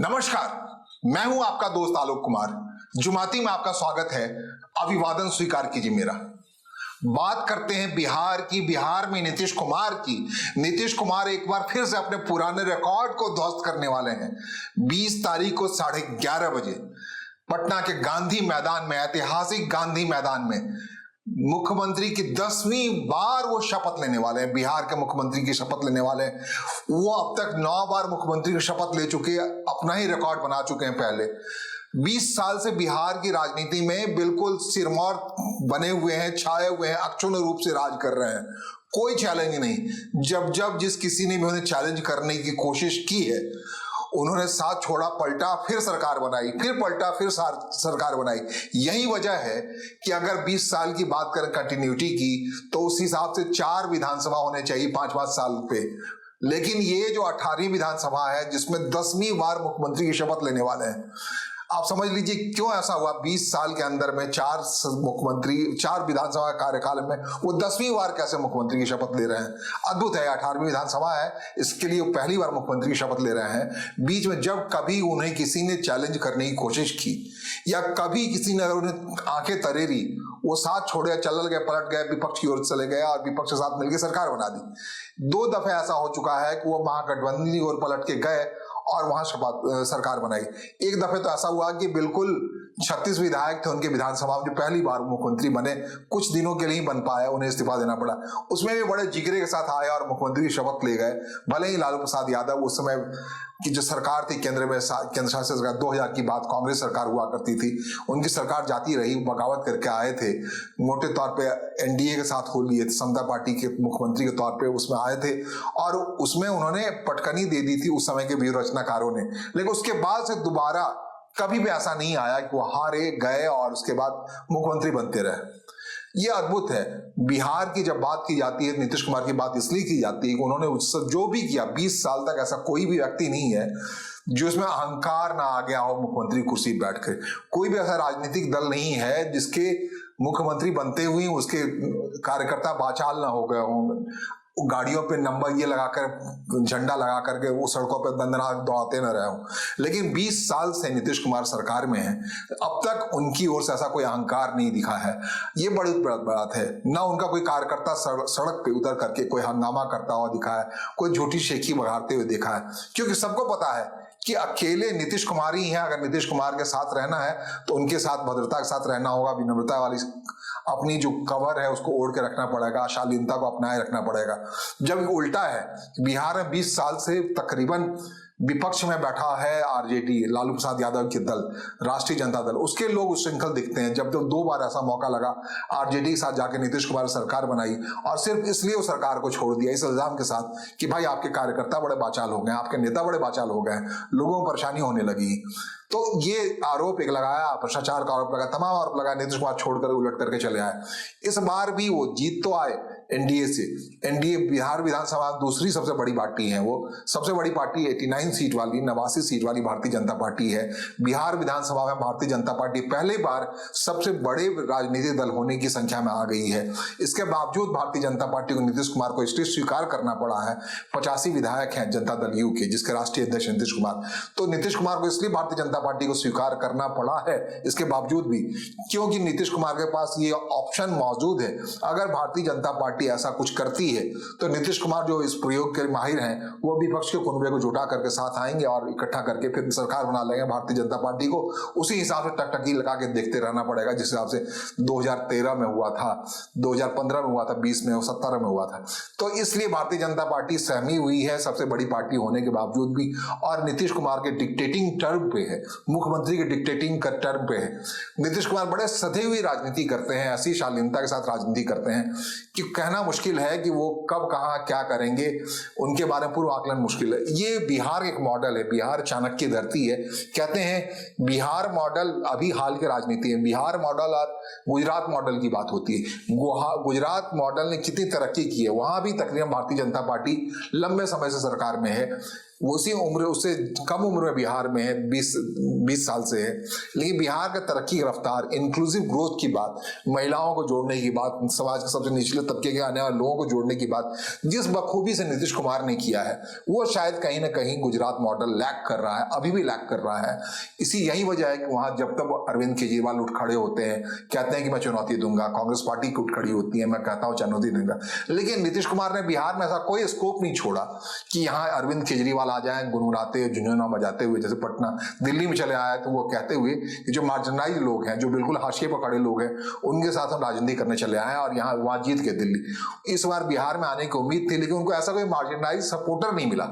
नमस्कार, मैं हूं आपका दोस्त आलोक कुमार। जुमाती में आपका स्वागत है। अभिवादन स्वीकार कीजिए मेरा। बात करते हैं बिहार की। बिहार में नीतीश कुमार की। नीतीश कुमार एक बार फिर से अपने पुराने रिकॉर्ड को ध्वस्त करने वाले हैं। 20 तारीख को 11:30 बजे पटना के गांधी मैदान में, ऐतिहासिक गांधी मैदान में मुख्यमंत्री की 10वीं बार वो शपथ लेने वाले हैं। बिहार के मुख्यमंत्री की शपथ लेने वाले हैं। वो अब तक 9 बार मुख्यमंत्री की शपथ ले चुके हैं, अपना ही रिकॉर्ड बना चुके हैं। पहले 20 साल से बिहार की राजनीति में बिल्कुल सिरमौर बने हुए हैं, छाए हुए हैं, अक्षुण्ण रूप से राज कर रहे हैं। कोई चैलेंज नहीं। जब जिस किसी ने भी उन्हें चैलेंज करने की कोशिश की है, उन्होंने साथ छोड़ा, पलटा, फिर सरकार बनाई, फिर पलटा, फिर सरकार बनाई। यही वजह है कि अगर 20 साल की बात करें कंटिन्यूटी की, तो उस हिसाब से 4 विधानसभा होने चाहिए 5-5 साल पे। लेकिन ये जो 18वीं विधानसभा है, जिसमें 10वीं बार मुख्यमंत्री की शपथ लेने वाले हैं, आप समझ लीजिए क्यों ऐसा हुआ। 20 साल के अंदर में 4 मुख्यमंत्री, 4 विधानसभा कार्यकाल में वो 10वीं बार कैसे मुख्यमंत्री की शपथ ले रहे हैं। अद्भुत है। 18वीं विधानसभा है, इसके लिए वो पहली बार मुख्यमंत्री की शपथ ले रहे हैं। बीच में जब कभी उन्हें किसी ने चैलेंज करने की कोशिश की, या कभी किसी ने अगर उन्हें आंखें तरेरी, वो साथ छोड़े, चल गए, पलट गए, विपक्ष की ओर चले गए और विपक्ष के साथ मिलकर सरकार बना दी। 2 दफे ऐसा हो चुका है कि वो महागठबंधन की ओर पलट के गए और वहां सरकार बनाई। एक दफे तो ऐसा हुआ कि बिल्कुल 36 विधायक थे उनके विधानसभा में, जो पहली बार मुख्यमंत्री बने, कुछ दिनों के लिए ही बन पाए, उन्हें इस्तीफा देना पड़ा। उसमें भी बड़े जिगरे के साथ आए और मुख्यमंत्री की शपथ ले गए। भले ही लालू प्रसाद यादव उस समय की जो सरकार थी केंद्र शासित सरकार, 2000 की बात, कांग्रेस सरकार हुआ करती थी, उनकी सरकार जाती रही, बगावत करके आए थे। मोटे तौर पे एनडीए के साथ हो लिए थे, समता पार्टी के मुख्यमंत्री के तौर पे उसमें आए थे, और उसमें उन्होंने पटकनी दे दी थी उस समय के व्यूह रचनाकारों ने। लेकिन उसके बाद से दोबारा कभी भी ऐसा नहीं आया कि वो हारे गए और उसके बाद मुख्यमंत्री बनते रहे। ये अद्भुत है। बिहार की जब बात की जाती है, नीतीश कुमार की बात इसलिए की जाती है कि उन्होंने जो भी किया 20 साल तक, ऐसा कोई भी व्यक्ति नहीं है जो इसमें अहंकार ना आ गया हो मुख्यमंत्री कुर्सी बैठ कर। कोई भी ऐसा राजनीतिक दल नहीं है जिसके मुख्यमंत्री बनते हुए उसके कार्यकर्ता बाचाल ना हो गए हों, गाड़ियों पे नंबर ये लगाकर, झंडा लगा करके वो सड़कों पे दंदनाक दौड़ाते न रहे हो। लेकिन 20 साल से नीतीश कुमार सरकार में है, अब तक उनकी ओर से ऐसा कोई अहंकार नहीं दिखा है। ये बड़ी बात है। ना उनका कोई कार्यकर्ता सड़क पे उतर करके कोई हंगामा करता हुआ दिखा है, कोई झूठी शेखी बघारते हुए देखा है, क्योंकि सबको पता है कि अकेले नीतीश कुमार ही हैं। अगर नीतीश कुमार के साथ रहना है तो उनके साथ भद्रता के साथ रहना होगा, विनम्रता वाली अपनी जो कवर है उसको ओढ़ के रखना पड़ेगा, शालीनता को अपनाए रखना पड़ेगा। जब उल्टा है, बिहार में 20 साल से तकरीबन विपक्ष में बैठा है आरजेडी, लालू प्रसाद यादव के दल, राष्ट्रीय जनता दल, उसके लोग उच्छृंखल दिखते हैं। जब 2 बार ऐसा मौका लगा आरजेडी के साथ जाके नीतीश कुमार सरकार बनाई, और सिर्फ इसलिए वो सरकार को छोड़ दिया इस इल्जाम के साथ कि भाई आपके कार्यकर्ता बड़े बाचाल हो गए, आपके नेता बड़े बाचाल हो गए, लोगों को परेशानी होने लगी। तो ये आरोप एक लगाया, भ्रष्टाचार का आरोप लगा, तमाम आरोप लगा, नीतीश कुमार छोड़कर उलट करके चले आए। इस बार भी वो जीत तो आए एनडीए से। एनडीए बिहार विधानसभा दूसरी सबसे बड़ी पार्टी है। वो सबसे बड़ी पार्टी 89 सीट वाली, 89 सीट वाली भारतीय जनता पार्टी है। बिहार विधानसभा में भारतीय जनता पार्टी पहली बार सबसे बड़े राजनीतिक दल होने की संख्या में आ गई है। इसके बावजूद भारतीय जनता पार्टी को नीतीश कुमार को इसलिए स्वीकार करना पड़ा है। 85 विधायक हैं जनता दल यू के, जिसके राष्ट्रीय अध्यक्ष नीतीश कुमार। तो नीतीश कुमार को इसलिए भारतीय जनता पार्टी को स्वीकार करना पड़ा है इसके बावजूद भी, क्योंकि नीतीश कुमार के पास ये ऑप्शन मौजूद है। अगर भारतीय जनता पार्टी ऐसा कुछ करती है तो नीतीश कुमार जो इस प्रयोग के माहिर हैं, वो विपक्ष के कुनबे को जुटा करके साथ आएंगे और इकट्ठा करके फिर सरकार बना लेंगे। भारतीय जनता पार्टी को उसी हिसाब से टकटकी लगा के देखते रहना पड़ेगा, जिस हिसाब से 2013 में हुआ था, 2015 में हुआ था, 20 में, 17 में हुआ था। तो इसलिए भारतीय जनता पार्टी सहमी हुई है सबसे बड़ी पार्टी होने के बावजूद भी, और नीतीश कुमार के डिक्टेटिंग टर्म पे है, मुख्यमंत्री के डिक्टेटिंग का टर्म पे है। नीतीश कुमार बड़े सधी हुई राजनीति करते हैं, ऐसी शालीनता के साथ राजनीति करते हैं कि कहना मुश्किल है कि वो कब कहां क्या करेंगे, उनके बारे में पूर्व आकलन मुश्किल है। ये बिहार एक मॉडल है, बिहार चाणक्य धरती है। कहते हैं बिहार मॉडल अभी हाल के राजनीति है। बिहार मॉडल और गुजरात मॉडल की बात होती है। गुजरात मॉडल ने कितनी तरक्की की है, वहां भी तकरीबन भारतीय जनता पार्टी लंबे समय से सरकार में है। वो उसी उम्र, उससे कम उम्र में बिहार में है, 20 साल से है, लेकिन बिहार का तरक्की की रफ्तार, इंक्लूसिव ग्रोथ की बात, महिलाओं को जोड़ने की बात, समाज के सबसे निचले तबके के आने वाले लोगों को जोड़ने की बात जिस बखूबी से नीतीश कुमार ने किया है, वो शायद कहीं ना कहीं गुजरात मॉडल लैक कर रहा है, अभी भी लैक कर रहा है। इसी यही वजह है कि वहां जब तक अरविंद केजरीवाल उठ खड़े होते हैं, कहते हैं कि मैं चुनौती दूंगा, कांग्रेस पार्टी उठ खड़ी होती है, मैं कहता हूं चुनौती दूंगा, लेकिन नीतीश कुमार ने बिहार में ऐसा कोई स्कोप नहीं छोड़ा कि यहाँ अरविंद केजरीवाल आ जाए गुनगुनाते झुंझुना बजाते हुए, जैसे पटना दिल्ली में चले आए तो वो कहते हुए कि जो मार्जिनाइज लोग हैं, जो बिल्कुल हाशिए पर खड़े लोग हैं, उनके साथ हम राजनीति करने चले आए और यहाँ वहां जीत के दिल्ली। इस बार बिहार में आने की उम्मीद थी, लेकिन उनको ऐसा कोई मार्जिनाइज सपोर्टर नहीं मिला।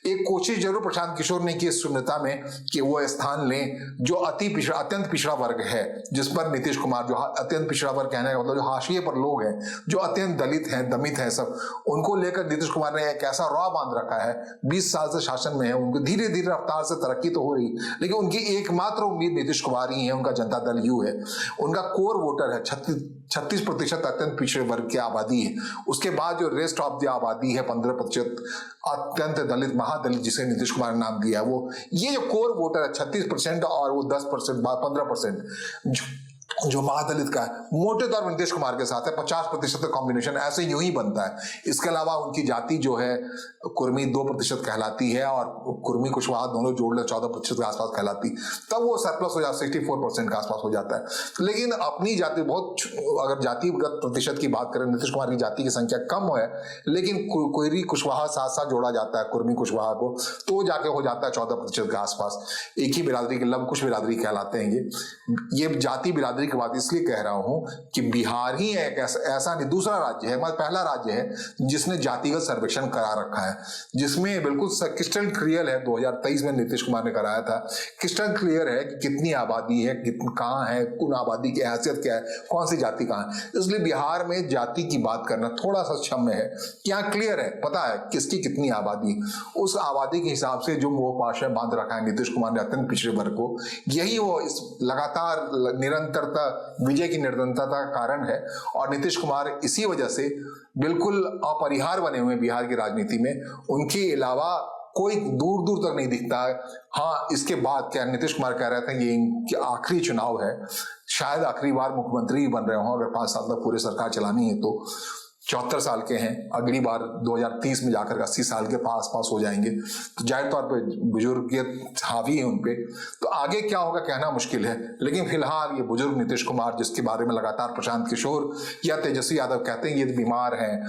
एक कोशिश जरूर प्रशांत किशोर ने की इस शून्यता में कि वो स्थान लें जो अत्यंत पिछड़ा वर्ग है, जिस पर नीतीश कुमार, जो अत्यंत पिछड़ा वर्ग कहने का मतलब जो हाशिए पर लोग हैं, जो अत्यंत दलित हैं, दमित हैं, सब उनको लेकर नीतीश कुमार ने एक ऐसा रॉ बांध रखा है। 20 साल से शासन में है, उनको धीरे धीरे रफ्तार से तरक्की तो हो रही, लेकिन उनकी एकमात्र उम्मीद नीतीश कुमार ही है, उनका जनता दल यू है, उनका कोर वोटर है। 36% अत्यंत पिछड़े वर्ग की आबादी है, उसके बाद जो रेस्ट ऑफ द आबादी है 15% अत्यंत दलित, महादलित जिसे नीतीश कुमार ने नाम दिया है, वो ये जो कोर वोटर है 36% और वो 10% 15% जो महादलित का है, मोटे तौर पर नीतीश कुमार के साथ है। 50% का कॉम्बिनेशन ऐसे यूं ही बनता है। इसके अलावा उनकी जाति जो है कुर्मी 2% कहलाती है, और कुर्मी कुशवाहा दोनों जोड़ ले 14% के आसपास कहलाती, तब वो सरप्लस हो जाता है, 64% के आसपास हो जाता है। लेकिन अपनी जाति बहुत, अगर जातिगत प्रतिशत की बात करें, नीतीश कुमार की जाति की संख्या कम है, लेकिन कोयरी कुशवाहा साथ साथ जोड़ा जाता है कुर्मी कुशवाहा को, तो जाके हो जाता है 14% के आसपास। एक ही बिरादरी के लव कुश बिरादरी कहलाते हैं ये जाति बिरादरी की बात इसलिए कह रहा हूं कि बिहार ही एक ऐसा नहीं, दूसरा राज्य है, मतलब पहला राज्य है जिसने जातिगत सर्वेक्षण करा रखा है, जिसमें बिल्कुल क्रिस्टल क्लियर है, 2023 में नीतीश कुमार ने कराया था, क्रिस्टल क्लियर है कि कितनी आबादी है, कहाँ है, उन आबादी की हैसियत क्या है, कौन सी जाति कहाँ है। इसलिए बिहार में जाति की बात करना थोड़ा सा क्षम्य है। यहाँ क्लियर है, पता है किसकी कितनी आबादी, उस आबादी के हिसाब से जो मोह पाशा बांध रखा है नीतीश कुमार ने अत्यंत पिछड़े वर्ग को, यही वो इस लगातार निरंतर विजय की निर्धनता का कारण है। और नीतीश कुमार इसी वजह से बिल्कुल अपरिहार्य बने हुए बिहार की राजनीति में, उनके अलावा कोई दूर दूर तक नहीं दिखता है। हाँ, इसके बाद क्या नीतीश कुमार कह रहे थे ये आखिरी चुनाव है, शायद आखिरी बार मुख्यमंत्री बन रहे हो, अगर 5 साल तक पूरे सरकार चलानी है तो। 74 साल के हैं, अगली बार 2030 में जाकर 80 साल के पास हो जाएंगे, तो जाहिर तौर पे बुजुर्गियत हावी है उनपे, तो आगे क्या होगा कहना मुश्किल है। लेकिन फिलहाल ये बुजुर्ग नीतीश कुमार, जिसके बारे में लगातार प्रशांत किशोर या तेजस्वी यादव कहते हैं ये बीमार हैं,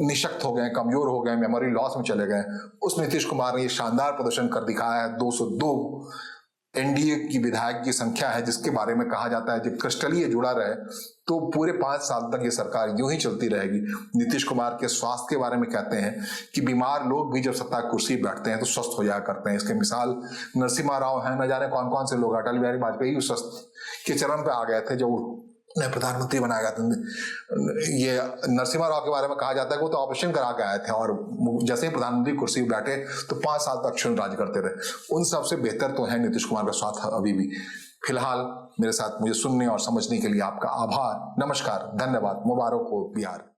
निशक्त हो गए, कमजोर हो गए, मेमोरी लॉस में चले गए, उस नीतीश कुमार ने ये शानदार प्रदर्शन कर दिखाया है। 202 एनडीए की विधायक की संख्या है, जिसके बारे में कहा जाता है जब क्रिस्टलीय जुड़ा रहे तो पूरे 5 साल तक ये सरकार यूं ही चलती रहेगी। नीतीश कुमार के स्वास्थ्य के बारे में कहते हैं कि बीमार लोग भी जब सत्ता कुर्सी बैठते हैं तो स्वस्थ हो जाया करते हैं। इसके मिसाल नरसिम्हा राव हैं, न जाने कौन कौन से लोग, अटल बिहारी वाजपेयी स्वस्थ के चरम पे आ गए थे जब उन्हें प्रधानमंत्री बनाया गया था। ये नरसिम्हा राव के बारे में कहा जाता है कि वो तो ऑपरेशन करा के आए थे और जैसे ही प्रधानमंत्री कुर्सी पर बैठे तो 5 साल तक क्षुण राज करते रहे। उन सबसे बेहतर तो है नीतीश कुमार का स्वास्थ्य अभी भी। फिलहाल मेरे साथ मुझे सुनने और समझने के लिए आपका आभार, नमस्कार, धन्यवाद, मुबारक हो बिहार।